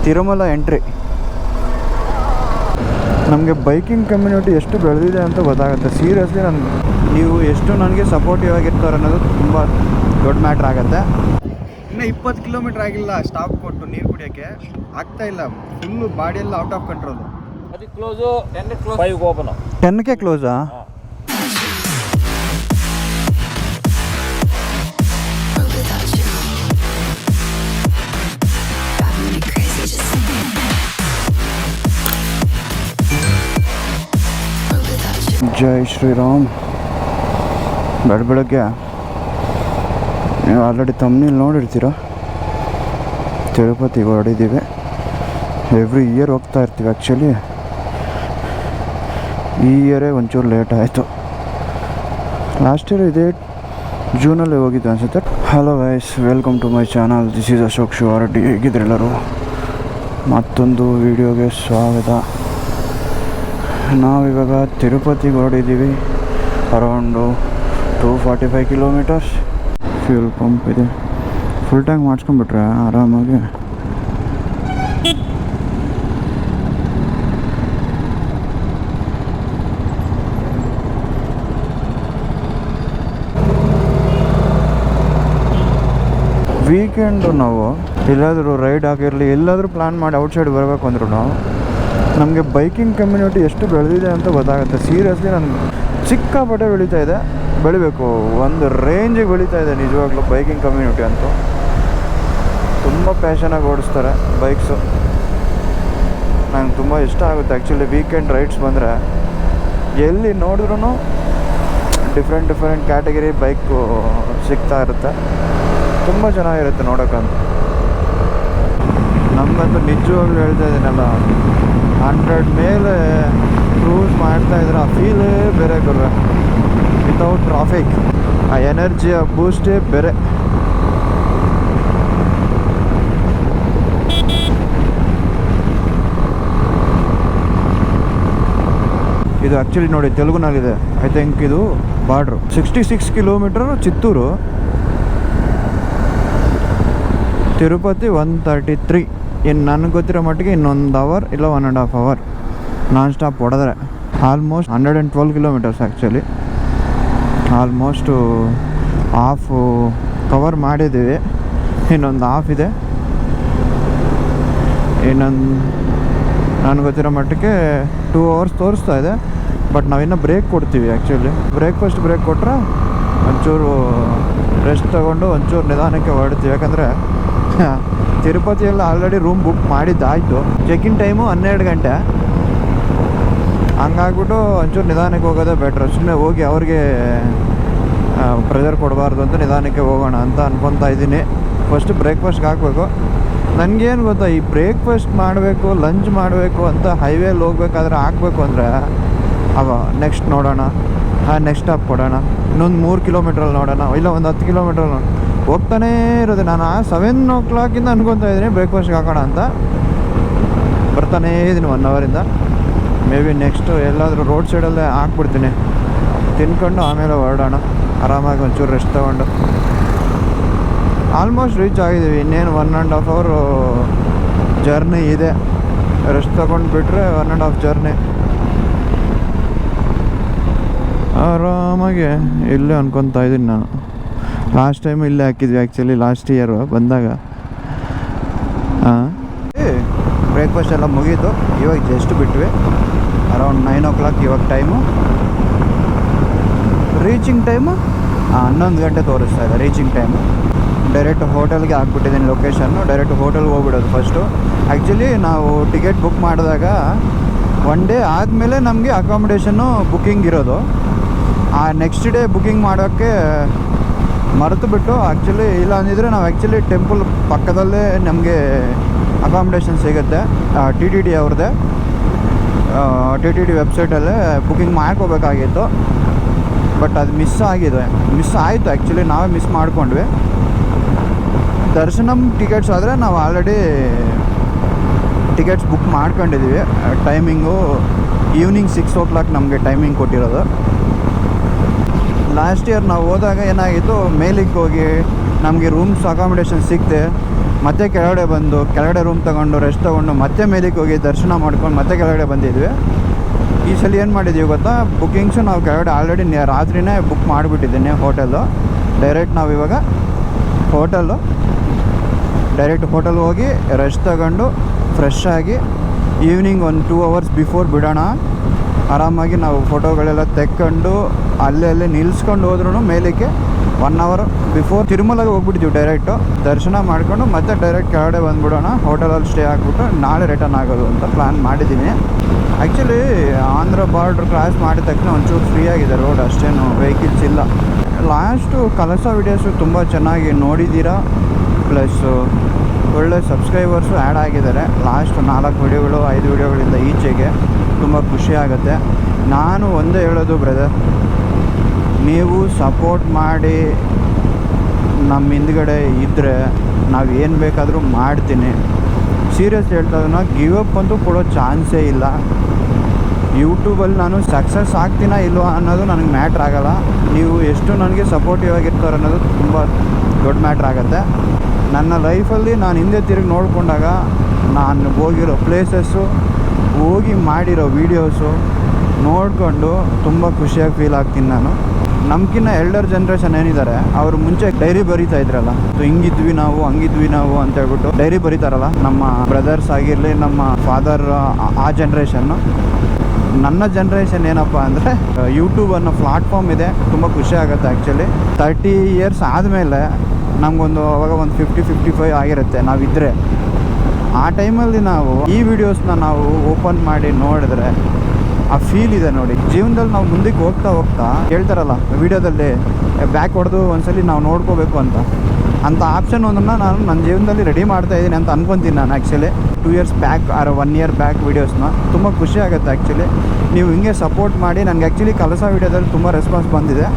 Tirumala entry. ನಮಗೆ biking community ಎಷ್ಟು ಬೆಳೆದಿದೆ ಅಂತ ಗೊತ್ತಾಗುತ್ತೆ. ಸೀರಿಯಸ್ಲಿ ನೀವು ಎಷ್ಟು ನನಗೆ ಸಪೋರ್ಟಿವ್ ಆಗಿರ್ತಾರೆ ಅನ್ನೋದು ತುಂಬ ದೊಡ್ಡ ಮ್ಯಾಟ್ರ್ ಆಗುತ್ತೆ. ಇನ್ನು 20 ಕಿಲೋಮೀಟ್ರ್ ಆಗಿಲ್ಲ ಸ್ಟಾಪ್ ಕೊಟ್ಟು ನೀರು ಕುಡಿಯೋಕ್ಕೆ ಆಗ್ತಾ ಇಲ್ಲ. ಫುಲ್ಲು ಬಾಡಿಯೆಲ್ಲ ಔಟ್ ಆಫ್ ಕಂಟ್ರೋಲು. ಅದು ಕ್ಲೋಸು 5 ಓಪನ್. 10ಕ್ಕೆ ಕ್ಲೋಸಾ? ಜೈ ಶ್ರೀರಾಮ್. ಬೆಳಗ್ಗೆ ನೀವು ಆಲ್ರೆಡಿ ತಮ್ಮನೇಲಿ ನೋಡಿರ್ತೀರ, ತಿರುಪತಿಗೆ ಹೊರಡಿದ್ದೀವಿ. ಎವ್ರಿ ಇಯರ್ ಹೋಗ್ತಾ ಇರ್ತೀವಿ. ಆ್ಯಕ್ಚುಲಿ ಈ ಇಯರೇ ಒಂಚೂರು ಲೇಟ್ ಆಯಿತು. ಲಾಸ್ಟ್ ಇಯರ್ ಇದೇ ಜೂನಲ್ಲಿ ಹೋಗಿದ್ದು ಅನಿಸುತ್ತೆ. Hello guys, welcome to my channel. This is Ashok Shivareddy. ಹೇಗಿದ್ರೆಲ್ಲರೂ? ಮತ್ತೊಂದು ವಿಡಿಯೋಗೆ ಸ್ವಾಗತ. ನಾವಿವಾಗ ತಿರುಪತಿಗೆ ಹೊರಡಿದ್ದೀವಿ. Around 245 kilometres. ಫ್ಯೂಲ್ ಪಂಪ್ ಇದೆ. ಫುಲ್ ಟ್ಯಾಂಕ್ ಮಾಡಿಸ್ಕೊಂಡ್ಬಿಟ್ರೆ ಆರಾಮಾಗಿ ವೀಕೆಂಡು ನಾವು ಎಲ್ಲಾದರೂ ರೈಡ್ ಆಗಿರಲಿ, ಎಲ್ಲಾದರೂ ಪ್ಲ್ಯಾನ್ ಮಾಡಿ ಔಟ್ಸೈಡ್ ಬರಬೇಕು ಅಂದ್ರೂ ನಮಗೆ ಬೈಕಿಂಗ್ ಕಮ್ಯುನಿಟಿ ಎಷ್ಟು ಬೆಳೆದಿದೆ ಅಂತ ಗೊತ್ತಾಗುತ್ತೆ. ಸೀರಿಯಸ್ಲಿ ಸಿಕ್ಕಾಪಟ್ಟೆ ಬೆಳೀತಾ ಇದೆ. ಬೆಳಿಬೇಕು, ಒಂದು ರೇಂಜಿಗೆ ಬೆಳೀತಾ ಇದೆ ನಿಜವಾಗ್ಲೂ ಬೈಕಿಂಗ್ ಕಮ್ಯುನಿಟಿ ಅಂತೂ. ತುಂಬ ಪ್ಯಾಷನಾಗಿ ಓಡಿಸ್ತಾರೆ ಬೈಕ್ಸು. ನಂಗೆ ತುಂಬ ಇಷ್ಟ ಆಗುತ್ತೆ ಆ್ಯಕ್ಚುಲಿ. ವೀಕೆಂಡ್ ರೈಡ್ಸ್ ಬಂದರೆ ಎಲ್ಲಿ ನೋಡಿದ್ರೂ ಡಿಫ್ರೆಂಟ್ ಕ್ಯಾಟಗರಿ ಬೈಕು ಸಿಗ್ತಾ ಇರುತ್ತೆ. ತುಂಬ ಚೆನ್ನಾಗಿರುತ್ತೆ ನೋಡೋಕ್ಕಂತ. ನಮಗಂತೂ ನಿಜವಾಗ್ಲೂ ಹೇಳ್ತಾ ಇದ್ದೀನಲ್ಲ, 100 ಮೇಲೆ ಕ್ರೂಸ್ ಮಾಡ್ತಾಯಿದ್ರೆ ಆ ಫೀಲೇ ಬೇರೆ ಗುರು. ವಿತೌಟ್ ಟ್ರಾಫಿಕ್ ಆ ಎನರ್ಜಿಯ ಬೂಸ್ಟೇ ಬೇರೆ. ಇದು ಆ್ಯಕ್ಚುಲಿ ನೋಡಿ ತೆಲುಗುನಲ್ಲಿದೆ. ಐ ಥಿಂಕ್ ಇದು ಬಾರ್ಡ್ರು. 66 ಕಿಲೋಮೀಟರ್ ಚಿತ್ತೂರು, ತಿರುಪತಿ 133. ಇನ್ನು ನನಗೆ ಗೊತ್ತಿರೋ ಮಟ್ಟಿಗೆ ಇನ್ನೊಂದು ಅವರ್ ಇಲ್ಲ 1.5 ಅವರ್ ನಾನ್ ಸ್ಟಾಪ್ ಹೊಡೆದ್ರೆ almost 112 kilometres. Actually almost half cover ಮಾಡಿದ್ದೀವಿ. ಇನ್ನೊಂದು ಹಾಫ್ ಇದೆ. ಇನ್ನೊಂದು ನನಗೆ ಗೊತ್ತಿರೋ ಮಟ್ಟಿಗೆ 2 ಅವರ್ಸ್ ತೋರಿಸ್ತಾ ಇದೆ. ಬಟ್ ನಾವಿನ್ನೂ ಬ್ರೇಕ್ ಕೊಡ್ತೀವಿ. ಆ್ಯಕ್ಚುಲಿ ಬ್ರೇಕ್ ಕೊಟ್ಟರೆ ಒಂಚೂರು ರೆಸ್ಟ್ ತೊಗೊಂಡು ಒಂಚೂರು ನಿಧಾನಕ್ಕೆ ಹೊರಡ್ತೀವಿ. ಯಾಕಂದರೆ ತಿರುಪತಿಯಲ್ಲ ಆಲ್ರೆಡಿ ರೂಮ್ ಬುಕ್ ಮಾಡಿದ್ದಾಯಿತು. ಚೆಕ್-ಇನ್ ಟೈಮು 12 ಗಂಟೆ. ಹಂಗಾಗ್ಬಿಟ್ಟು ಒಂಚೂರು ನಿಧಾನಕ್ಕೆ ಹೋಗೋದೇ ಬೆಟ್ರ್. ಸುಮ್ಮನೆ ಹೋಗಿ ಅವ್ರಿಗೆ ಪ್ರೆಷರ್ ಕೊಡಬಾರ್ದು ಅಂತ ನಿಧಾನಕ್ಕೆ ಹೋಗೋಣ ಅಂತ ಅನ್ಕೊತಾ ಇದ್ದೀನಿ. ಫಸ್ಟ್ ಬ್ರೇಕ್ಫಾಸ್ಟ್ಗೆ ಹಾಕಬೇಕು. ನನಗೇನು ಗೊತ್ತಾ, ಈ ಬ್ರೇಕ್ಫಾಸ್ಟ್ ಮಾಡಬೇಕು, ಲಂಚ್ ಮಾಡಬೇಕು ಅಂತ ಹೈವೇಲಿ ಹೋಗ್ಬೇಕಾದ್ರೆ ಹಾಕಬೇಕು ಅಂದರೆ ನೆಕ್ಸ್ಟ್ ನೋಡೋಣ, ನೆಕ್ಸ್ಟ್ ಸ್ಟಾಪ್ ಕೊಡೋಣ, ಇನ್ನೊಂದು 3 ಕಿಲೋಮೀಟ್ರಲ್ಲಿ ನೋಡೋಣ, ಇಲ್ಲ ಒಂದು 10 ಕಿಲೋಮೀಟ್ರಲ್ಲಿ ಹೋಗ್ತಾನೇ ಇರೋದು. ನಾನು 7 o'clock ಅನ್ಕೊತಾ ಇದ್ದೀನಿ ಬ್ರೇಕ್ಫಾಸ್ಟ್ಗೆ ಹಾಕೋಣ ಅಂತ. ಬರ್ತಾನೇ ಇದ್ದೀನಿ 1 ಅವರಿಂದ. ಮೇ ಬಿ ನೆಕ್ಸ್ಟು ಎಲ್ಲಾದರೂ ರೋಡ್ ಸೈಡಲ್ಲೇ ಹಾಕ್ಬಿಡ್ತೀನಿ. ತಿನ್ಕೊಂಡು ಆಮೇಲೆ ಹೊರಡೋಣ ಆರಾಮಾಗಿ, ಒಂಚೂರು ರೆಸ್ಟ್ ತೊಗೊಂಡು. ಆಲ್ಮೋಸ್ಟ್ ರೀಚ್ ಆಗಿದ್ದೀವಿ. ಇನ್ನೇನು 1.5 ಅವರ್ ಜರ್ನಿ ಇದೆ. ರೆಸ್ಟ್ ತೊಗೊಂಡು ಬಿಟ್ಟರೆ 1.5 ಜರ್ನಿ ಆರಾಮಾಗಿ ಇಲ್ಲೇ ಅನ್ಕೊತಾ ಇದ್ದೀನಿ ನಾನು. ಲಾಸ್ಟ್ ಟೈಮ್ ಇಲ್ಲೇ ಹಾಕಿದ್ವಿ ಆ್ಯಕ್ಚುಲಿ, ಲಾಸ್ಟ್ ಇಯರು ಬಂದಾಗ. ಬ್ರೇಕ್ಫಾಸ್ಟ್ ಎಲ್ಲ ಮುಗೀತು. ಇವಾಗ ಜಸ್ಟ್ ಬಿಟ್ವಿ. ಅರೌಂಡ್ 9 o'clock ಇವಾಗ ಟೈಮು. ರೀಚಿಂಗ್ ಟೈಮು 11 ಗಂಟೆ ತೋರಿಸ್ತಾ ಇದೆ ರೀಚಿಂಗ್ ಟೈಮು. ಡೈರೆಕ್ಟ್ ಹೋಟೆಲ್ಗೆ ಹಾಕ್ಬಿಟ್ಟಿದ್ದೀನಿ ಲೊಕೇಶನ್ನು. ಡೈರೆಕ್ಟ್ ಹೋಟೆಲ್ಗೆ ಹೋಗ್ಬಿಡೋದು ಫಸ್ಟು. ಆ್ಯಕ್ಚುಲಿ ನಾವು ಟಿಕೆಟ್ ಬುಕ್ ಮಾಡಿದಾಗ 1 ಡೇ ಆದಮೇಲೆ ನಮಗೆ ಅಕಾಮಿಡೇಷನ್ನು ಬುಕ್ಕಿಂಗ್ ಇರೋದು. ಆ ನೆಕ್ಸ್ಟ್ ಡೇ ಬುಕ್ಕಿಂಗ್ ಮಾಡೋಕ್ಕೆ ಮರೆತು ಬಿಟ್ಟು ಆ್ಯಕ್ಚುಲಿ ಇಲ್ಲ ಅಂದಿದ್ರೆ ನಾವು ಆ್ಯಕ್ಚುಲಿ ಟೆಂಪಲ್ ಪಕ್ಕದಲ್ಲೇ ನಮಗೆ ಅಕಾಮಿಡೇಷನ್ ಸಿಗುತ್ತೆ. TTD ಅವ್ರದ್ದೇ TTD ವೆಬ್ಸೈಟಲ್ಲೇ ಬುಕ್ಕಿಂಗ್ ಮಾಡ್ಕೋಬೇಕಾಗಿತ್ತು. ಬಟ್ ಅದು ಮಿಸ್ ಆಯಿತು ಆ್ಯಕ್ಚುಲಿ. ನಾವೇ ಮಿಸ್ ಮಾಡ್ಕೊಂಡ್ವಿ. ದರ್ಶನಂ ಟಿಕೆಟ್ಸ್ ಆದರೆ ನಾವು ಆಲ್ರೆಡಿ ಟಿಕೆಟ್ಸ್ ಬುಕ್ ಮಾಡ್ಕೊಂಡಿದ್ದೀವಿ. ಟೈಮಿಂಗು ಈವ್ನಿಂಗ್ 6 o'clock ನಮಗೆ ಟೈಮಿಂಗ್ ಕೊಟ್ಟಿರೋದು. ಲಾಸ್ಟ್ ಇಯರ್ ನಾವು ಹೋದಾಗ ಏನಾಗಿತ್ತು, ಮೇಲಿಗೆ ಹೋಗಿ ನಮಗೆ ರೂಮ್ಸ್ ಅಕಾಮಿಡೇಷನ್ ಸಿಗದೆ ಮತ್ತೆ ಕೆಳಗಡೆ ಬಂದು ಕೆಳಗಡೆ ರೂಮ್ ತೊಗೊಂಡು ರೆಸ್ಟ್ ತೊಗೊಂಡು ಮತ್ತೆ ಮೇಲಕ್ಕೆ ಹೋಗಿ ದರ್ಶನ ಮಾಡ್ಕೊಂಡು ಮತ್ತೆ ಕೆಳಗಡೆ ಬಂದಿದ್ವಿ. ಈ ಸಲ ಏನು ಮಾಡಿದ್ದೀವಿ ಗೊತ್ತಾ, ಬುಕ್ಕಿಂಗ್ಸು ನಾವು ಕೆಳಗಡೆ ಆಲ್ರೆಡಿ ರಾತ್ರಿನೇ ಬುಕ್ ಮಾಡಿಬಿಟ್ಟಿದ್ದೀನಿ ಹೋಟೆಲ್ಲು. ಡೈರೆಕ್ಟ್ ನಾವು ಇವಾಗ ಡೈರೆಕ್ಟ್ ಹೋಟೆಲ್ ಹೋಗಿ ರೆಸ್ಟ್ ತಗೊಂಡು ಫ್ರೆಶ್ ಆಗಿ ಈವ್ನಿಂಗ್ ಒಂದು 2 hours ಬಿಫೋರ್ ಬಿಡೋಣ. ಆರಾಮಾಗಿ ನಾವು ಫೋಟೋಗಳೆಲ್ಲ ತೆಕ್ಕೊಂಡು ಅಲ್ಲೇ ನಿಲ್ಸ್ಕೊಂಡು ಹೋದ್ರೂ ಮೇಲಕ್ಕೆ 1 hour ಬಿಫೋರ್ ತಿರುಮಲಗೆ ಹೋಗ್ಬಿಟ್ಟಿದ್ದೀವಿ. ಡೈರೆಕ್ಟು ದರ್ಶನ ಮಾಡಿಕೊಂಡು ಮತ್ತೆ ಡೈರೆಕ್ಟ್ ಕೆಳಗಡೆ ಬಂದುಬಿಡೋಣ, ಹೋಟೆಲಲ್ಲಿ ಸ್ಟೇ ಆಗಿಬಿಟ್ಟು ನಾಳೆ ರಿಟರ್ನ್ ಆಗೋದು ಅಂತ ಪ್ಲ್ಯಾನ್ ಮಾಡಿದ್ದೀನಿ. ಆ್ಯಕ್ಚುಲಿ ಆಂಧ್ರ ಬಾರ್ಡ್ರ್ ಕ್ರಾಸ್ ಮಾಡಿದ ತಕ್ಷಣ ಒಂಚೂರು ಫ್ರೀ ಆಗಿದೆ ರೋಡ್, ಅಷ್ಟೇನು ವೆಹಿಕಲ್ಸ್ ಇಲ್ಲ. ಲಾಸ್ಟು ಕಲಸ ವೀಡಿಯೋಸು ತುಂಬ ಚೆನ್ನಾಗಿ ನೋಡಿದ್ದೀರಾ, ಪ್ಲಸ್ ಒಳ್ಳೆ ಸಬ್ಸ್ಕ್ರೈಬರ್ಸು ಆ್ಯಡ್ ಆಗಿದ್ದಾರೆ. ಲಾಸ್ಟ್ 4 ವಿಡಿಯೋಗಳು 5 ವಿಡಿಯೋಗಳಿಂದ ಈಚೆಗೆ ತುಂಬ ಖುಷಿ ಆಗುತ್ತೆ. ನಾನು ಒಂದೇ ಹೇಳೋದು ಬ್ರದರ್, ನೀವು ಸಪೋರ್ಟ್ ಮಾಡಿ ನಮ್ಮ ಹಿಂದ್ಗಡೆ ಇದ್ದರೆ ನಾವು ಏನು ಬೇಕಾದರೂ ಮಾಡ್ತೀನಿ. ಸೀರಿಯಸ್ ಹೇಳ್ತಾ ಗಿವ್ ಅಪ್ ಅಂತೂ ಕೊಡೋ ಚಾನ್ಸೇ ಇಲ್ಲ. ಯೂಟ್ಯೂಬಲ್ಲಿ ನಾನು ಸಕ್ಸಸ್ ಆಗ್ತೀನಾ ಇಲ್ವಾ ಅನ್ನೋದು ನನಗೆ ಮ್ಯಾಟ್ರ್ ಆಗೋಲ್ಲ, ನೀವು ಎಷ್ಟು ನನಗೆ ಸಪೋರ್ಟಿವ್ ಆಗಿರ್ತಾರೆ ಅನ್ನೋದು ತುಂಬ ದೊಡ್ಡ ಮ್ಯಾಟ್ರ್ ಆಗುತ್ತೆ. ನನ್ನ ಲೈಫಲ್ಲಿ ನಾನು ಹಿಂದೆ ತಿರುಗಿ ನೋಡಿಕೊಂಡಾಗ ನಾನು ಹೋಗಿರೋ ಪ್ಲೇಸಸ್ಸು, ಹೋಗಿ ಮಾಡಿರೋ ವೀಡಿಯೋಸು ನೋಡಿಕೊಂಡು ತುಂಬ ಖುಷಿಯಾಗಿ ಫೀಲ್ ಆಗ್ತೀನಿ ನಾನು. ನಮ್ಗಿನ್ನ ಎಲ್ಡರ್ ಜನ್ರೇಷನ್ ಏನಿದ್ದಾರೆ ಅವರು ಮುಂಚೆ ಡೈರಿ ಬರೀತಾ ಇದ್ರಲ್ಲ, ಹಿಂಗಿದ್ವಿ ನಾವು ಹಂಗಿದ್ವಿ ನಾವು ಅಂತ ಹೇಳ್ಬಿಟ್ಟು ಡೈರಿ ಬರೀತಾರಲ್ಲ, ನಮ್ಮ ಬ್ರದರ್ಸ್ ಆಗಿರಲಿ ನಮ್ಮ ಫಾದರ್ ಆ ಜನ್ರೇಷನ್ನು. ನನ್ನ ಜನ್ರೇಷನ್ ಏನಪ್ಪ ಅಂದರೆ ಯೂಟ್ಯೂಬ್ ಅನ್ನೋ ಪ್ಲಾಟ್ಫಾರ್ಮ್ ಇದೆ, ತುಂಬ ಖುಷಿ ಆಗುತ್ತೆ. ಆ್ಯಕ್ಚುಲಿ 30 years ಆದಮೇಲೆ ನಮಗೊಂದು ಅವಾಗ ಒಂದು 50-55 ಆಗಿರುತ್ತೆ ನಾವಿದ್ದರೆ. ಆ ಟೈಮಲ್ಲಿ ನಾವು ಈ ವಿಡಿಯೋಸ್ನ ನಾವು ಓಪನ್ ಮಾಡಿ ನೋಡಿದ್ರೆ ಆ ಫೀಲ್ ಇದೆ ನೋಡಿ. ಜೀವನದಲ್ಲಿ ನಾವು ಮುಂದಕ್ಕೆ ಹೋಗ್ತಾ ಹೇಳ್ತಾರಲ್ಲ ವಿಡಿಯೋದಲ್ಲಿ ಬ್ಯಾಕ್ ಹೊಡೆದು ಒಂದ್ಸಲಿ ನಾವು ನೋಡ್ಕೋಬೇಕು ಅಂತ ಆಪ್ಷನ್ ಒಂದನ್ನು ನಾನು ನನ್ನ ಜೀವನದಲ್ಲಿ ರೆಡಿ ಮಾಡ್ತಾ ಇದ್ದೀನಿ ಅಂತ ಅನ್ಕೊತೀನಿ ನಾನು. Actually 2 years back or 1 year back ವೀಡಿಯೋಸ್ನ ತುಂಬ ಖುಷಿ ಆಗುತ್ತೆ. ಆ್ಯಕ್ಚುಲಿ ನೀವು ಹಿಂಗೆ ಸಪೋರ್ಟ್ ಮಾಡಿ, ನನಗೆ ಆ್ಯಕ್ಚುಲಿ ಕಲಸ ವೀಡಿಯೋದಲ್ಲಿ ತುಂಬ ರೆಸ್ಪಾನ್ಸ್ ಬಂದಿದೆ.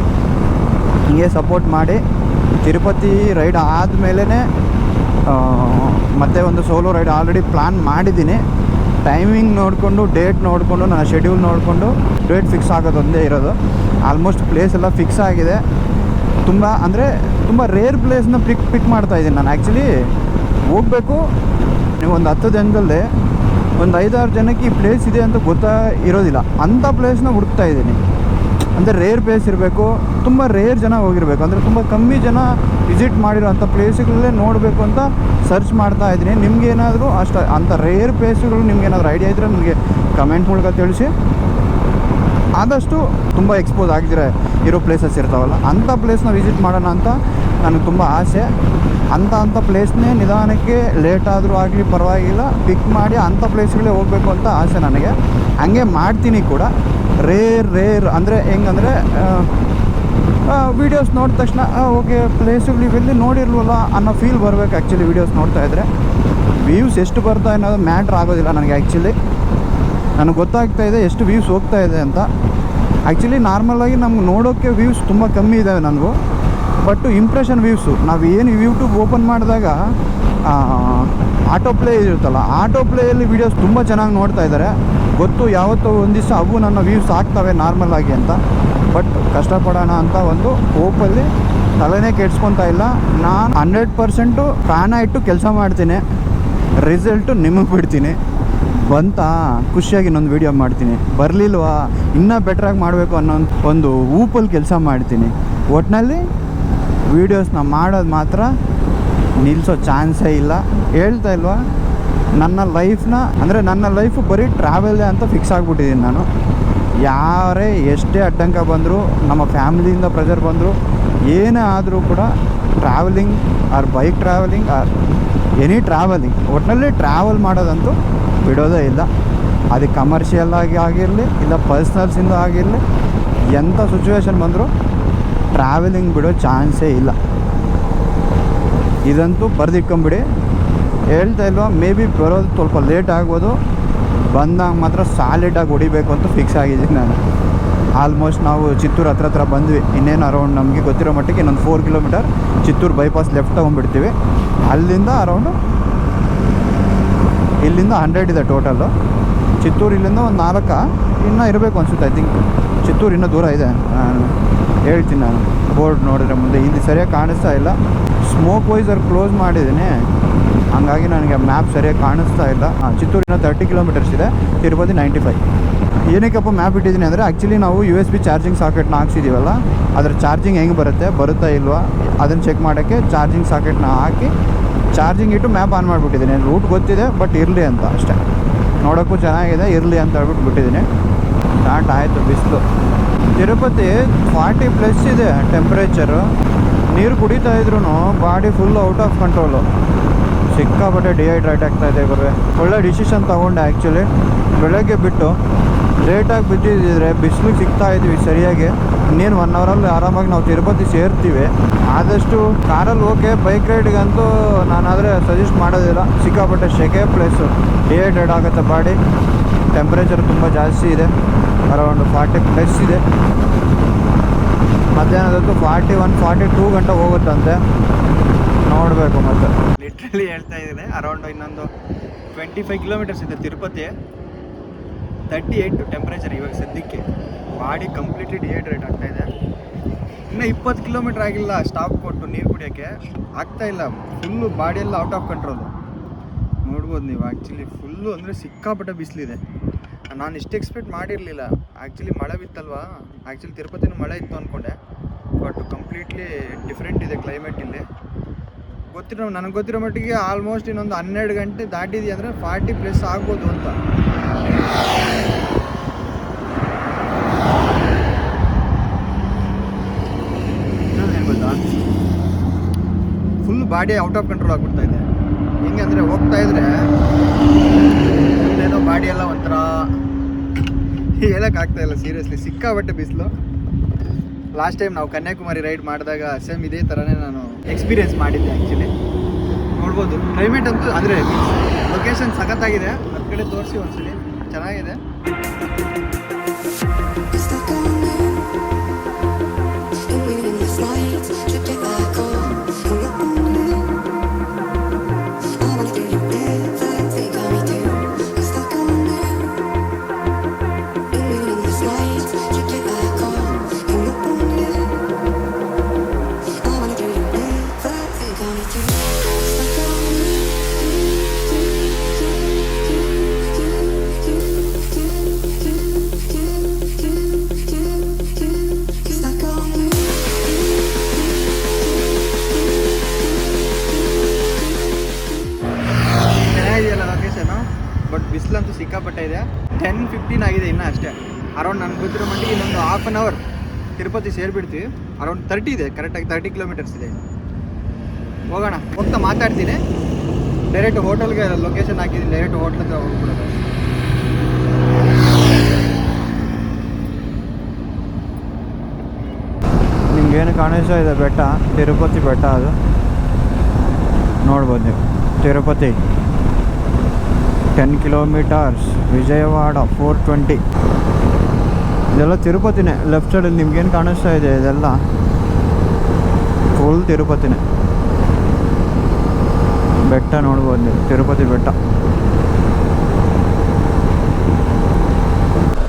ಹಿಂಗೆ ಸಪೋರ್ಟ್ ಮಾಡಿ ತಿರುಪತಿ ರೈಡ್ ಆದಮೇಲೆ ಮತ್ತೆ ಒಂದು ಸೋಲೋ ರೈಡ್ ಆಲ್ರೆಡಿ ಪ್ಲ್ಯಾನ್ ಮಾಡಿದ್ದೀನಿ. ಟೈಮಿಂಗ್ ನೋಡಿಕೊಂಡು ಡೇಟ್ ನೋಡಿಕೊಂಡು ನನ್ನ ಶೆಡ್ಯೂಲ್ ನೋಡಿಕೊಂಡು ಡೇಟ್ ಫಿಕ್ಸ್ ಆಗೋದು ಒಂದೇ ಇರೋದು. ಆಲ್ಮೋಸ್ಟ್ ಪ್ಲೇಸ್ ಎಲ್ಲ ಫಿಕ್ಸ್ ಆಗಿದೆ. ತುಂಬ ರೇರ್ ಪ್ಲೇಸ್ನ ಪಿಕ್ ಮಾಡ್ತಾಯಿದ್ದೀನಿ ನಾನು. ಆ್ಯಕ್ಚುಲಿ ಹೋಗಬೇಕು, ನೀವು ಒಂದು 10 ಜನದಲ್ಲಿ ಒಂದು 5-6 ಜನಕ್ಕೆ ಈ ಪ್ಲೇಸ್ ಇದೆ ಅಂತ ಇರೋದಿಲ್ಲ, ಅಂಥ ಪ್ಲೇಸ್ನ ಹುಡುಕ್ತಾ ಇದ್ದೀನಿ. ಅಂದರೆ ರೇರ್ ಪ್ಲೇಸ್ ಇರಬೇಕು, ತುಂಬ ರೇರ್ ಜನ ಹೋಗಿರಬೇಕು, ಅಂದರೆ ತುಂಬ ಕಮ್ಮಿ ಜನ ವಿಸಿಟ್ ಮಾಡಿರೋ ಅಂಥ ಪ್ಲೇಸ್ಗಳಲ್ಲೇ ನೋಡಬೇಕು ಅಂತ ಸರ್ಚ್ ಮಾಡ್ತಾ ಇದ್ದೀನಿ. ನಿಮಗೇನಾದರೂ ಅಂಥ ರೇರ್ ಪ್ಲೇಸ್ಗಳು ನಿಮ್ಗೇನಾದರೂ ಐಡಿಯಾ ಇದ್ದರೆ ನನಗೆ ಕಮೆಂಟ್ ಮೂಲಕ ತಿಳಿಸಿ. ಆದಷ್ಟು ತುಂಬ ಎಕ್ಸ್ಪೋಸ್ ಇರೋ ಪ್ಲೇಸಸ್ ಇರ್ತಾವಲ್ಲ, ಅಂಥ ಪ್ಲೇಸ್ನ ವಿಸಿಟ್ ಮಾಡೋಣ ಅಂತ ನನಗೆ ತುಂಬ ಆಸೆ. ಅಂಥ ಪ್ಲೇಸ್ನೇ ನಿಧಾನಕ್ಕೆ ಲೇಟ್ ಆದರೂ ಆಗಲಿ ಪರವಾಗಿಲ್ಲ ಪಿಕ್ ಮಾಡಿ ಅಂಥ ಪ್ಲೇಸ್ಗಳೇ ಹೋಗಬೇಕು ಅಂತ ಆಸೆ ನನಗೆ. ಹಂಗೆ ಮಾಡ್ತೀನಿ ಕೂಡ. ರೇರ್ ಅಂದರೆ ಹೆಂಗಂದರೆ ವೀಡಿಯೋಸ್ ನೋಡಿದ ತಕ್ಷಣ ಓಕೆ ಪ್ಲೇಸುಗಳು ಇವೆಲ್ಲಿ ನೋಡಿರ್ವಲ್ಲ ಅನ್ನೋ ಫೀಲ್ ಬರಬೇಕು. ಆ್ಯಕ್ಚುಲಿ ವೀಡಿಯೋಸ್ ನೋಡ್ತಾಯಿದ್ರೆ ವ್ಯೂಸ್ ಎಷ್ಟು ಬರ್ತಾ ಅನ್ನೋದು ಮ್ಯಾಟ್ರ್ ಆಗೋದಿಲ್ಲ ನನಗೆ. ಆ್ಯಕ್ಚುಲಿ ನನಗೆ ಗೊತ್ತಾಗ್ತಾಯಿದೆ ಎಷ್ಟು ವ್ಯೂಸ್ ಹೋಗ್ತಾ ಇದೆ ಅಂತ. ಆ್ಯಕ್ಚುಲಿ ನಾರ್ಮಲಾಗಿ ನಮ್ಗೆ ನೋಡೋಕ್ಕೆ ವ್ಯೂಸ್ ತುಂಬ ಕಮ್ಮಿ ಇದ್ದಾವೆ ನನಗೂ, ಬಟ್ ಇಂಪ್ರೆಷನ್ ವ್ಯೂಸು ನಾವು ಏನು ಯೂಟ್ಯೂಬ್ ಓಪನ್ ಮಾಡಿದಾಗ ಆಟೋ ಪ್ಲೇ ಇರುತ್ತಲ್ಲ, ಆಟೋ ಪ್ಲೇಯಲ್ಲಿ ವೀಡಿಯೋಸ್ ತುಂಬ ಚೆನ್ನಾಗಿ ನೋಡ್ತಾ ಇದ್ದಾರೆ. ಗೊತ್ತು ಯಾವತ್ತೋ ಒಂದು ದಿವಸ ಅವು ನನ್ನ ವ್ಯೂಸ್ ಆಗ್ತವೆ ನಾರ್ಮಲಾಗಿ ಅಂತ. ಬಟ್ ಕಷ್ಟಪಡೋಣ ಅಂತ ಒಂದು ಹೋಪಲ್ಲಿ ತಲೆನೇ ಕೆಡ್ಸ್ಕೊತಾ ಇಲ್ಲ. ನಾನು 100% ಪ್ರಾಣ ಇಟ್ಟು ಕೆಲಸ ಮಾಡ್ತೀನಿ, ರಿಸಲ್ಟು ನಿಮಗೆ ಬಿಡ್ತೀನಿ. ಬಂತಾ ಖುಷಿಯಾಗಿ ಇನ್ನೊಂದು ವೀಡಿಯೋ ಮಾಡ್ತೀನಿ, ಬರಲಿಲ್ವಾ ಇನ್ನೂ ಬೆಟ್ರಾಗಿ ಮಾಡಬೇಕು ಅನ್ನೋ ಒಂದು ಊಪಲ್ಲಿ ಕೆಲಸ ಮಾಡ್ತೀನಿ. ಒಟ್ಟಿನಲ್ಲಿ ವೀಡಿಯೋಸ್ನ ಮಾಡೋದು ಮಾತ್ರ ನಿಲ್ಲಿಸೋ ಚಾನ್ಸೇ ಇಲ್ಲ. ಹೇಳ್ತಾ ಇಲ್ವಾ, ನನ್ನ ಲೈಫು ಬರೀ ಟ್ರಾವೆಲ್ಲೇ ಅಂತ ಫಿಕ್ಸ್ ಆಗಿಬಿಟ್ಟಿದ್ದೀನಿ ನಾನು. ಯಾರೇ ಎಷ್ಟೇ ಆತಂಕ ಬಂದರೂ, ನಮ್ಮ ಫ್ಯಾಮಿಲಿಯಿಂದ ಪ್ರೆಷರ್ ಬಂದರೂ, ಏನೇ ಆದರೂ ಕೂಡ travelling or bike travelling or any travelling, ಒಟ್ಟಿನಲ್ಲಿ ಟ್ರಾವೆಲ್ ಮಾಡೋದಂತೂ ಬಿಡೋದೇ ಇಲ್ಲ. ಅದು ಕಮರ್ಷಿಯಲ್ ಆಗಿರಲಿ ಇಲ್ಲ ಪರ್ಸ್ನಲ್ಸಿಂದ ಆಗಿರಲಿ, ಎಂಥ ಸಿಚುವೇಶನ್ ಬಂದರೂ ಟ್ರಾವೆಲಿಂಗ್ ಬಿಡೋ ಚಾನ್ಸೇ ಇಲ್ಲ. ಇದಂತೂ ಬರೆದಿಟ್ಕೊಂಬಿಡಿ. ಹೇಳ್ತಾ ಇಲ್ವಾ, ಮೇ ಬಿ ಬರೋದು ಸ್ವಲ್ಪ ಲೇಟ್ ಆಗ್ಬೋದು, ಬಂದಾಗ ಮಾತ್ರ ಸಾಲಿಡಾಗಿ ಹೊಡಿಬೇಕು ಅಂತ ಫಿಕ್ಸ್ ಆಗಿದ್ದೀನಿ ನಾನು. ಆಲ್ಮೋಸ್ಟ್ ನಾವು ಚಿತ್ತೂರು ಹತ್ರ ಬಂದ್ವಿ. ಇನ್ನೇನು ಅರೌಂಡ್ ನಮಗೆ ಗೊತ್ತಿರೋ ಮಟ್ಟಿಗೆ ಇನ್ನೊಂದು 4 kilometer ಚಿತ್ತೂರು ಬೈಪಾಸ್ ಲೆಫ್ಟ್ ತೊಗೊಂಡ್ಬಿಡ್ತೀವಿ. ಅಲ್ಲಿಂದ ಅರೌಂಡು ಇಲ್ಲಿಂದ 100 ಇದೆ ಟೋಟಲ್ಲು. ಚಿತ್ತೂರು ಇಲ್ಲಿಂದ ಒಂದು 4 ಇನ್ನೂ ಇರಬೇಕು ಅನಿಸುತ್ತೆ. ಐ ಥಿಂಕ್ ಚಿತ್ತೂರು ಇನ್ನೂ ದೂರ ಇದೆ. ಹೇಳ್ತೀನಿ ನಾನು, ಬೋರ್ಡ್ ನೋಡಿದ್ರೆ ಮುಂದೆ ಇಲ್ಲಿ ಸರಿಯಾಗಿ ಕಾಣಿಸ್ತಾ ಇಲ್ಲ. ಸ್ಮೋಕ್ ವೈಸರ್ ಕ್ಲೋಸ್ ಮಾಡಿದ್ದೀನಿ, ಹಂಗಾಗಿ ನನಗೆ ಮ್ಯಾಪ್ ಸರಿಯಾಗಿ ಕಾಣಿಸ್ತಾ ಇಲ್ಲ. ಚಿತ್ತೂರಿನ 30 ಕಿಲೋಮೀಟರ್ಸ್ ಇದೆ, ತಿರುಪತಿ 95. ಏನಕ್ಕಪ್ಪ ಮ್ಯಾಪ್ ಇಟ್ಟಿದ್ದೀನಿ ಅಂದರೆ ಆ್ಯಕ್ಚುಲಿ ನಾವು USB ಚಾರ್ಜಿಂಗ್ ಸಾಕೆಟ್ನ ಹಾಕ್ಸಿದ್ದೀವಲ್ಲ, ಅದರ ಚಾರ್ಜಿಂಗ್ ಹೆಂಗೆ ಬರುತ್ತಾ ಇಲ್ವಾ ಅದನ್ನು ಚೆಕ್ ಮಾಡೋಕ್ಕೆ ಚಾರ್ಜಿಂಗ್ ಸಾಕೆಟ್ನ ಹಾಕಿ ಚಾರ್ಜಿಂಗ್ ಇಟ್ಟು ಮ್ಯಾಪ್ ಆನ್ ಮಾಡಿಬಿಟ್ಟಿದ್ದೀನಿ. ರೂಟ್ ಗೊತ್ತಿದೆ ಬಟ್ ಇರಲಿ ಅಂತ ಅಷ್ಟೇ, ನೋಡೋಕ್ಕೂ ಚೆನ್ನಾಗಿದೆ, ಇರಲಿ ಅಂತ ಹೇಳ್ಬಿಟ್ಟು ಬಿಟ್ಟಿದ್ದೀನಿ. ಸ್ಟಾರ್ಟ್ ಆಯಿತು ಬಿಸಿಲು. ತಿರುಪತಿ 40+ ಇದೆ ಟೆಂಪ್ರೇಚರು. ನೀರು ಕುಡಿತಾ ಇದ್ರೂ body full out of control. ಸಿಕ್ಕಾಪಟ್ಟೆ ಡಿಹೈಡ್ರೇಟ್ ಆಗ್ತಾಯಿದೆ ಗುರುವೆ. ಒಳ್ಳೆ ಡಿಸಿಷನ್ ತೊಗೊಂಡೆ ಆ್ಯಕ್ಚುಲಿ. ಬೆಳಗ್ಗೆ ಬಿಟ್ಟು ಲೇಟಾಗಿ ಬಿದ್ದಿದ್ದರೆ ಬಿಸಿಲಿಗೆ ಸಿಗ್ತಾ ಇದ್ವಿ ಸರಿಯಾಗಿ. ಇನ್ನೇನು 1 ಅವರಲ್ಲಿ ಆರಾಮಾಗಿ ನಾವು ತಿರುಪತಿ ಸೇರ್ತೀವಿ. ಆದಷ್ಟು ಕಾರಲ್ಲಿ ಓಕೆ, ಬೈಕ್ ರೈಡ್ಗಂತೂ ನಾನಾದರೆ ಸಜೆಸ್ಟ್ ಮಾಡೋದಿಲ್ಲ. ಸಿಕ್ಕಾಪಟ್ಟೆ ಸೆಕೆ ಪ್ಲೇಸು, ಡಿಹೈಡ್ರೇಟ್ ಆಗುತ್ತೆ ಬಾಡಿ. ಟೆಂಪ್ರೇಚರ್ ತುಂಬ ಜಾಸ್ತಿ ಇದೆ, ಅರೌಂಡ್ 40+ ಇದೆ. ಮಧ್ಯಾಹ್ನದೊತ್ತು 41-42 ಗಂಟೆ ಹೋಗುತ್ತಂತೆ, ನೋಡಬೇಕು. ಮತ್ತು ಲಿಟ್ರಲಿ ಹೇಳ್ತಾ ಇದ್ದೀನಿ, ಅರೌಂಡ್ ಇನ್ನೊಂದು 25 ಕಿಲೋಮೀಟರ್ಸ್ ಇದೆ ತಿರುಪತಿ. 38 ಟೆಂಪ್ರೇಚರ್ ಇವಾಗ ಸದ್ಯಕ್ಕೆ. ಬಾಡಿ ಕಂಪ್ಲೀಟ್ಲಿ ಡಿಹೈಡ್ರೇಟ್ ಆಗ್ತಾಯಿದೆ. ಇನ್ನು 20 ಕಿಲೋಮೀಟ್ರ್ ಆಗಿಲ್ಲ ಸ್ಟಾಪ್ ಕೊಟ್ಟು ನೀರು ಕುಡಿಯೋಕ್ಕೆ, ಆಗ್ತಾಯಿಲ್ಲ. ಫುಲ್ಲು ಬಾಡಿಯೆಲ್ಲ ಔಟ್ ಆಫ್ ಕಂಟ್ರೋಲು. ನೋಡ್ಬೋದು ನೀವು. ಆ್ಯಕ್ಚುಲಿ ಫುಲ್ಲು ಅಂದರೆ ಸಿಕ್ಕಾಪಟ್ಟೆ ಬಿಸಿಲಿದೆ. ನಾನು ಇಷ್ಟು ಎಕ್ಸ್ಪೆಕ್ಟ್ ಮಾಡಿರಲಿಲ್ಲ. ಆ್ಯಕ್ಚುಲಿ ಮಳೆ ಬಿತ್ತಲ್ವಾ, ಆ್ಯಕ್ಚುಲಿ ತಿರುಪತಿನೂ ಮಳೆ ಇತ್ತು ಅಂದ್ಕೊಂಡೆ, ಬಟ್ ಕಂಪ್ಲೀಟ್ಲಿ ಡಿಫ್ರೆಂಟ್ ಇದೆ ಕ್ಲೈಮೇಟ್ ಇಲ್ಲಿ. ನನಗೆ ಗೊತ್ತಿರೋ ಮಟ್ಟಿಗೆ ಆಲ್ಮೋಸ್ಟ್ ಇನ್ನೊಂದು 12 ಗಂಟೆ ದಾಟಿದೆ ಅಂದರೆ 40+ ಆಗ್ಬೋದು ಅಂತ. ಇನ್ನೊಂದೇನು ಗೊತ್ತಾ, full body out of control ಆಗ್ಬಿಡ್ತಾ ಇದೆ. ಹೆಂಗೆ ಅಂದರೆ ಹೋಗ್ತಾ ಇದ್ರೆ ಏನೋ ಬಾಡಿ ಎಲ್ಲ ಒಂಥರ ಹೇಳೋಕ್ಕಾಗ್ತಾಯಿಲ್ಲ ಸೀರಿಯಸ್ಲಿ. ಸಿಕ್ಕಾಬಟ್ಟೆ ಬಿಸಿಲು. ಲಾಸ್ಟ್ ಟೈಮ್ ನಾವು ಕನ್ಯಾಕುಮಾರಿ ರೈಡ್ ಮಾಡಿದಾಗ ಸೇಮ್ ಇದೇ ಥರನೇ ನಾನು ಎಕ್ಸ್ಪೀರಿಯೆನ್ಸ್ ಮಾಡಿದ್ದೆ ಆ್ಯಕ್ಚುಲಿ. ನೋಡ್ಬೋದು ಕ್ಲೈಮೇಟ್ ಅಂತೂ ಅಂದರೆ ಲೊಕೇಶನ್ ಸಖತ್ತಾಗಿದೆ. ಹತ್ತು ಕಡೆ ತೋರಿಸಿ ಒಂದ್ಸಲಿ, ಚೆನ್ನಾಗಿದೆ. ಬಟ್ ಬಿಸಿಲಂತೂ ಸಿಕ್ಕಾಪಟ್ಟೆ ಇದೆ. 10:15 ಆಗಿದೆ ಇನ್ನೂ ಅಷ್ಟೇ. ಅರೌಂಡ್ ನನಗೆ ಗೊತ್ತಿರೋ ಮಟ್ಟಿಗೆ ಇನ್ನೊಂದು 1/2 ಅವರ್ ತಿರುಪತಿ ಸೇರಿಬಿಡ್ತೀವಿ. ಅರೌಂಡ್ 30 ಇದೆ, ಕರೆಕ್ಟಾಗಿ 30 ಕಿಲೋಮೀಟರ್ಸ್ ಇದೆ. ಹೋಗೋಣ, ಹೋಗ್ತಾ ಮಾತಾಡ್ತೀನಿ. ಡೈರೆಕ್ಟ್ ಹೋಟೆಲ್ಗೆ ಲೊಕೇಶನ್ ಹಾಕಿದ್ದೀನಿ, ಡೈರೆಕ್ಟ್ ಹೋಟ್ಲಿಗೆ ಹೋಗ್ಬಿಡೋದು. ನಿಮ್ಗೇನು ಕಾಣಿಸ್ತಾ ಇದೆ ಬೆಟ್ಟ, ತಿರುಪತಿ ಬೆಟ್ಟ. ಅದು ನೋಡ್ಬೋದು ನೀವು. ತಿರುಪತಿ 10 ಕಿಲೋಮೀಟರ್ಸ್, ವಿಜಯವಾಡ 420. ಇದೆಲ್ಲ ತಿರುಪತಿನೇ. ಲೆಫ್ಟ್ ಸೈಡಲ್ಲಿ ನಿಮ್ಗೇನು ಕಾಣಿಸ್ತಾ ಇದೆ ಇದೆಲ್ಲ ಫುಲ್ ತಿರುಪತಿನೇ. ಬೆಟ್ಟ ನೋಡ್ಬೋದು ನೀವು, ತಿರುಪತಿ ಬೆಟ್ಟ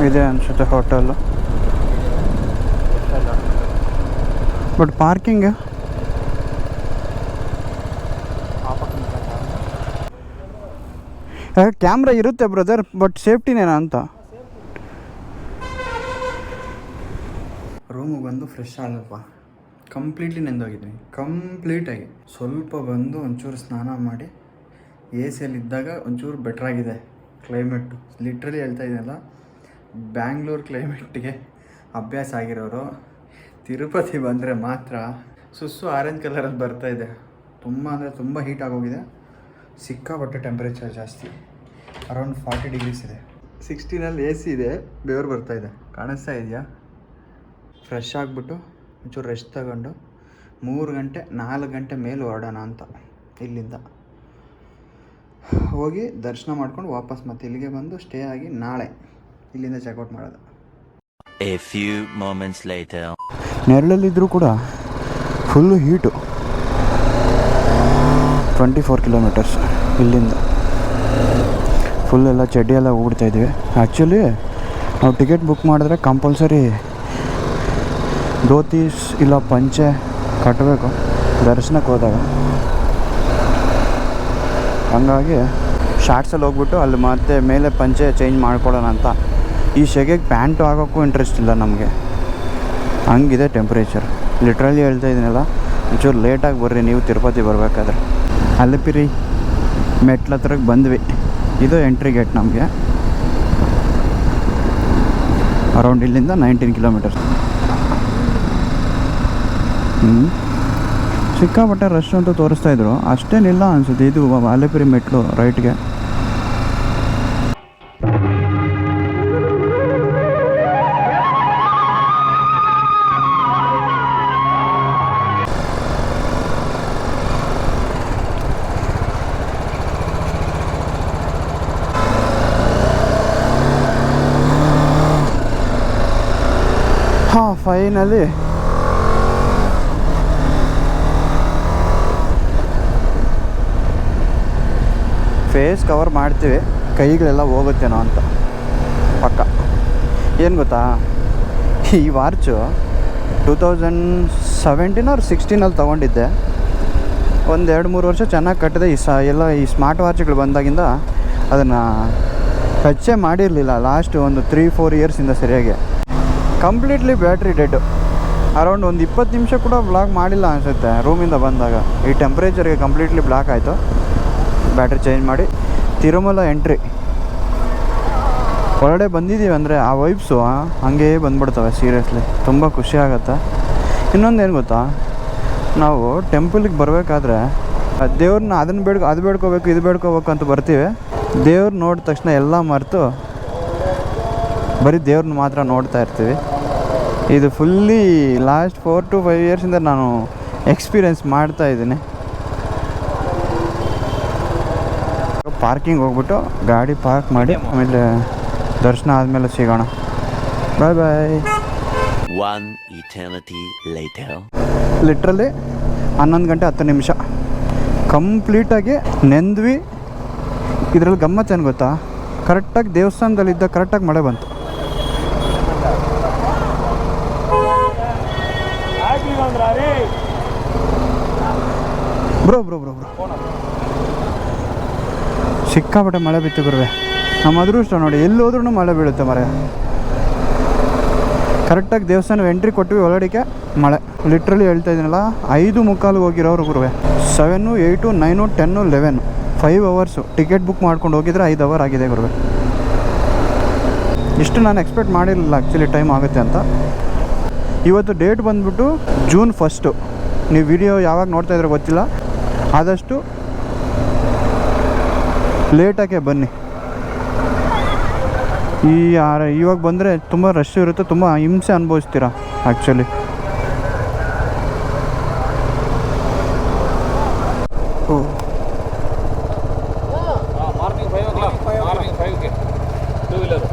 ಇದೆ ಅನಿಸುತ್ತೆ ಹೋಟೆಲ್ಲು. ಬಟ್ ಪಾರ್ಕಿಂಗ್ ಕ್ಯಾಮ್ರಾ ಇರುತ್ತೆ ಬ್ರದರ್, ಬಟ್ ಸೇಫ್ಟಿನೇನಾ ಅಂತ. ರೂಮಿಗೆ ಬಂದು ಫ್ರೆಶ್ ಆಗಪ್ಪ, ಕಂಪ್ಲೀಟ್ಲಿ ನೆಂದೋಗಿದ್ದೀನಿ ಕಂಪ್ಲೀಟಾಗಿ. ಸ್ವಲ್ಪ ಬಂದು ಒಂಚೂರು ಸ್ನಾನ ಮಾಡಿ AC-ಯಲ್ಲಿದ್ದಾಗ ಒಂಚೂರು ಬೆಟ್ರಾಗಿದೆ ಕ್ಲೈಮೇಟು. ಲಿಟ್ರಲಿ ಹೇಳ್ತಾ ಇದ್ದೀನಲ್ಲ, ಬ್ಯಾಂಗ್ಳೂರು ಕ್ಲೈಮೇಟಿಗೆ ಅಭ್ಯಾಸ ಆಗಿರೋರು ತಿರುಪತಿ ಬಂದರೆ ಮಾತ್ರ ಸುಸ್ಸು ಆರೆಂಜ್ ಕಲರಲ್ಲಿ ಬರ್ತಾಯಿದೆ. ತುಂಬ ಅಂದರೆ ತುಂಬ ಹೀಟ್ ಆಗೋಗಿದೆ. ಸಿಕ್ಕಾಪಟ್ಟೆ ಟೆಂಪ್ರೇಚರ್ ಜಾಸ್ತಿ, ಅರೌಂಡ್ 40 ಡಿಗ್ರೀಸ್ ಇದೆ. 16 AC ಇದೆ, ಬೆವರು ಬರ್ತಾಯಿದೆ. ಕಾಣಿಸ್ತಾ ಇದೆಯಾ? ಫ್ರೆಶ್ ಆಗಿಬಿಟ್ಟು ಒಂಚೂರು ರೆಸ್ಟ್ ತಗೊಂಡು 3 ಗಂಟೆ 4 ಗಂಟೆ ಮೇಲೆ ಹೊರಡೋಣ ಅಂತ ಇಲ್ಲಿಂದ ಹೋಗಿ ದರ್ಶನ ಮಾಡ್ಕೊಂಡು ವಾಪಸ್ ಮತ್ತೆ ಇಲ್ಲಿಗೆ ಬಂದು ಸ್ಟೇ ಆಗಿ ನಾಳೆ ಇಲ್ಲಿಂದ ಚೆಕ್ಔಟ್ ಮಾಡೋದು. A few moments later. ನೆರಳಲ್ಲಿದ್ದರೂ ಕೂಡ ಫುಲ್ಲು ಹೀಟು. 24 ಕಿಲೋಮೀಟರ್ಸ್ ಇಲ್ಲಿಂದ ಫುಲ್ಲೆಲ್ಲ ಚಡ್ಡಿ ಎಲ್ಲ ಹೋಗ್ಬಿಡ್ತಾಯಿದ್ದೀವಿ. ಆ್ಯಕ್ಚುಲಿ ನಾವು ಟಿಕೆಟ್ ಬುಕ್ ಮಾಡಿದ್ರೆ ಕಂಪಲ್ಸರಿ ಧೋತೀಸ್ ಇಲ್ಲ ಪಂಚೆ ಕಟ್ಟಬೇಕು ದರ್ಶನಕ್ಕೆ ಹೋದಾಗ. ಹಂಗಾಗಿ ಶಾರ್ಟ್ಸಲ್ಲಿ ಹೋಗ್ಬಿಟ್ಟು ಅಲ್ಲಿ ಮತ್ತೆ ಮೇಲೆ ಪಂಚೆ ಚೇಂಜ್ ಮಾಡ್ಕೊಳ್ಳೋಣ ಅಂತ. ಈ ಸೆಕೆಗೆ ಪ್ಯಾಂಟು ಆಗೋಕ್ಕೂ ಇಂಟ್ರೆಸ್ಟ್ ಇಲ್ಲ ನಮಗೆ, ಹಂಗಿದೆ ಟೆಂಪ್ರೇಚರ್. ಲಿಟ್ರಲಿ ಹೇಳ್ತಾ ಇದ್ದೀನಲ್ಲ, ಒಂಚೂರು ಲೇಟಾಗಿ ಬರ್ರಿ ನೀವು ತಿರುಪತಿ ಬರಬೇಕಾದ್ರೆ. ಅಲ್ಲಿಪಿರಿ ಮೆಟ್ಲ ಹತ್ರಕ್ಕೆ ಬಂದ್ವಿ. ಇದು ಎಂಟ್ರಿ ಗೇಟ್ ನಮಗೆ. ಅರೌಂಡ್ ಇಲ್ಲಿಂದ 19 ಕಿಲೋಮೀಟರ್ಸ್. ಸಿಕ್ಕಾಪಟ್ಟೆ ರಶ್ ಅಂತ ತೋರಿಸ್ತಾಯಿದ್ರು, ಅಷ್ಟೇನಿಲ್ಲ ಅನಿಸುತ್ತೆ. ಇದು ಅಲ್ಲಿಪಿರಿ ಮೆಟ್ಲು ರೈಟ್ಗೆ. ಹಾಂ, ಫೈನಲಿ ಫೇಸ್ ಕವರ್ ಮಾಡ್ತೀವಿ, ಕೈಗಳೆಲ್ಲ ಹೋಗುತ್ತೇನೋ ಅಂತ ಪಕ್ಕ. ಏನು ಗೊತ್ತಾ, ಈ ವಾರ್ಚು 2017 or 16 ತೊಗೊಂಡಿದ್ದೆ. ಒಂದು 2-3 ವರ್ಷ ಚೆನ್ನಾಗಿ ಕಟ್ಟಿದೆ. ಎಲ್ಲ ಈ ಸ್ಮಾರ್ಟ್ ವಾಚ್ಗಳು ಬಂದಾಗಿಂದ ಅದನ್ನು ಟಚ್ಚೇ ಮಾಡಿರಲಿಲ್ಲ. ಲಾಸ್ಟ್ ಒಂದು 3-4 ಇಯರ್ಸಿಂದ ಸರಿಯಾಗಿ. Completely battery dead. ಅರೌಂಡ್ ಒಂದು 20 ನಿಮಿಷ ಕೂಡ ಬ್ಲಾಕ್ ಮಾಡಿಲ್ಲ ಅನಿಸುತ್ತೆ ರೂಮಿಂದ ಬಂದಾಗ. ಈ ಟೆಂಪ್ರೇಚರ್ಗೆ ಕಂಪ್ಲೀಟ್ಲಿ ಬ್ಲಾಕ್ ಆಯಿತು. ಬ್ಯಾಟ್ರಿ ಚೇಂಜ್ ಮಾಡಿ ತಿರುಮಲ ಎಂಟ್ರಿ ಹೊರಗಡೆ ಬಂದಿದ್ದೀವಿ ಅಂದರೆ ಆ ವೈಬ್ಸು ಹಂಗೇ ಬಂದ್ಬಿಡ್ತವೆ. ಸೀರಿಯಸ್ಲಿ ತುಂಬ ಖುಷಿ ಆಗುತ್ತೆ. ಇನ್ನೊಂದು ಏನು ಗೊತ್ತಾ, ನಾವು ಟೆಂಪಲ್ಗೆ ಬರಬೇಕಾದ್ರೆ ದೇವ್ರನ್ನ ಅದು ಬೇಡ್ಕೋಬೇಕು ಇದು ಬೇಡ್ಕೋಬೇಕು ಅಂತ ಬರ್ತೀವಿ. ದೇವ್ರು ನೋಡಿದ ತಕ್ಷಣ ಎಲ್ಲ ಮರೆತು ಬರೀ ದೇವ್ರನ್ನ ಮಾತ್ರ ನೋಡ್ತಾ ಇರ್ತೀವಿ. ಇದು ಫುಲ್ಲಿ ಲಾಸ್ಟ್ 4 to 5 ಇಯರ್ಸಿಂದ ನಾನು ಎಕ್ಸ್ಪೀರಿಯೆನ್ಸ್ ಮಾಡ್ತಾ ಇದ್ದೀನಿ. ಪಾರ್ಕಿಂಗ್ ಹೋಗ್ಬಿಟ್ಟು ಗಾಡಿ ಪಾರ್ಕ್ ಮಾಡಿ ಆಮೇಲೆ ದರ್ಶನ ಆದಮೇಲೆ ಸಿಗೋಣ. ಬಾಯ್ ಬಾಯ್. One eternity later. ಲಿಟ್ರಲಿ 11 ಗಂಟೆ 10 ನಿಮಿಷ ಕಂಪ್ಲೀಟಾಗಿ ನೆಂದ್ವಿ. ಇದರಲ್ಲಿ ಗಮ್ಮತ್ತು ಏನು ಗೊತ್ತಾ, ಕರೆಕ್ಟಾಗಿ ದೇವಸ್ಥಾನದಲ್ಲಿದ್ದ ಕರೆಕ್ಟಾಗಿ ಮಳೆ ಬಂತು. ಬ್ರೋ ಬ್ರೋ ಬ್ರೋ ಬ್ರೋ ಸಿಕ್ಕಾಪಟ್ಟೆ ಮಳೆ ಬಿತ್ತು ಗುರುವೆ. ನಮ್ಮ ಅದೃಷ್ಟ ನೋಡಿ, ಎಲ್ಲಿ ಹೋದ್ರೂ ಮಳೆ ಬೀಳುತ್ತೆ ಮರೆ. ಕರೆಕ್ಟಾಗಿ ದೇವಸ್ಥಾನ ಎಂಟ್ರಿ ಕೊಟ್ವಿ, ಒಳಗಡೆಗೆ ಮಳೆ. ಲಿಟ್ರಲಿ ಹೇಳ್ತಾ ಇದ್ದೀನಲ್ಲ, 5:45 ಹೋಗಿರೋರು ಗುರುವೆ. 7, 8, 9, 10, 11 5 ಅವರ್ಸು ಟಿಕೆಟ್ ಬುಕ್ ಮಾಡ್ಕೊಂಡು ಹೋಗಿದ್ರೆ 5 ಅವರ್ ಆಗಿದೆ ಗುರುವೆ. ಇಷ್ಟು ನಾನು ಎಕ್ಸ್ಪೆಕ್ಟ್ ಮಾಡಿರಲಿಲ್ಲ ಆ್ಯಕ್ಚುಲಿ ಟೈಮ್ ಆಗುತ್ತೆ ಅಂತ. ಇವತ್ತು ಡೇಟ್ ಬಂದುಬಿಟ್ಟು June 1. ನೀವು ವಿಡಿಯೋ ಯಾವಾಗ ನೋಡ್ತಾ ಇದ್ರೆ ಗೊತ್ತಿಲ್ಲ, ಆದಷ್ಟು ಲೇಟಾಗೆ ಬನ್ನಿ. ಇವಾಗ ಬಂದರೆ ತುಂಬ ರಶ್ ಇರುತ್ತೆ, ತುಂಬ ಹಿಂಸೆ ಅನುಭವಿಸ್ತೀರಾ ಆ್ಯಕ್ಚುಲಿ. మార్నింగ్ 5 o'clock, మార్నింగ్ 5కి 2 వీలర్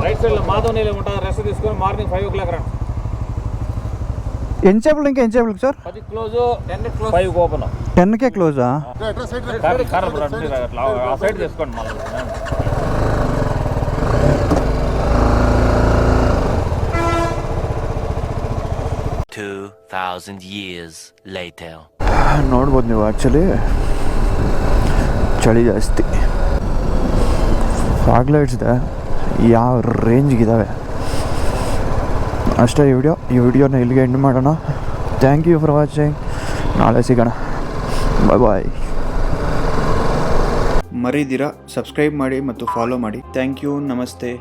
రైట్ సైడ్లో మాధవనీలో ఉంటుంది. రెస్ట్ తీసుకొని మార్నింగ్ 5 o'clock రండి. ఎంచేపులకి సార్? 10 close, 10 close, 5 open. 10కే క్లోజా? ఆ సైడ్ తీసుకోండి మళ్ళీ. 2000 years later. ನೋಡ್ಬೋದು ನೀವು, ಆ್ಯಕ್ಚುಲಿ ಚಳಿ ಜಾಸ್ತಿ. ಫಾಗ್ ಲೈಟ್ಸ್ದೆ ಯಾವ ರೇಂಜ್ಗಿದ್ದಾವೆ ಅಷ್ಟೇ. ಈ ವಿಡಿಯೋನ ಇಲ್ಲಿಗೆ ಎಂಡ್ ಮಾಡೋಣ. Thank you for watching. ನಾಳೆ ಸಿಗೋಣ. ಬಾಯ್ ಬಾಯ್. ಮರಿದಿರ ಸಬ್ಸ್ಕ್ರೈಬ್ ಮಾಡಿ ಮತ್ತು ಫಾಲೋ ಮಾಡಿ. Thank you. ನಮಸ್ತೆ.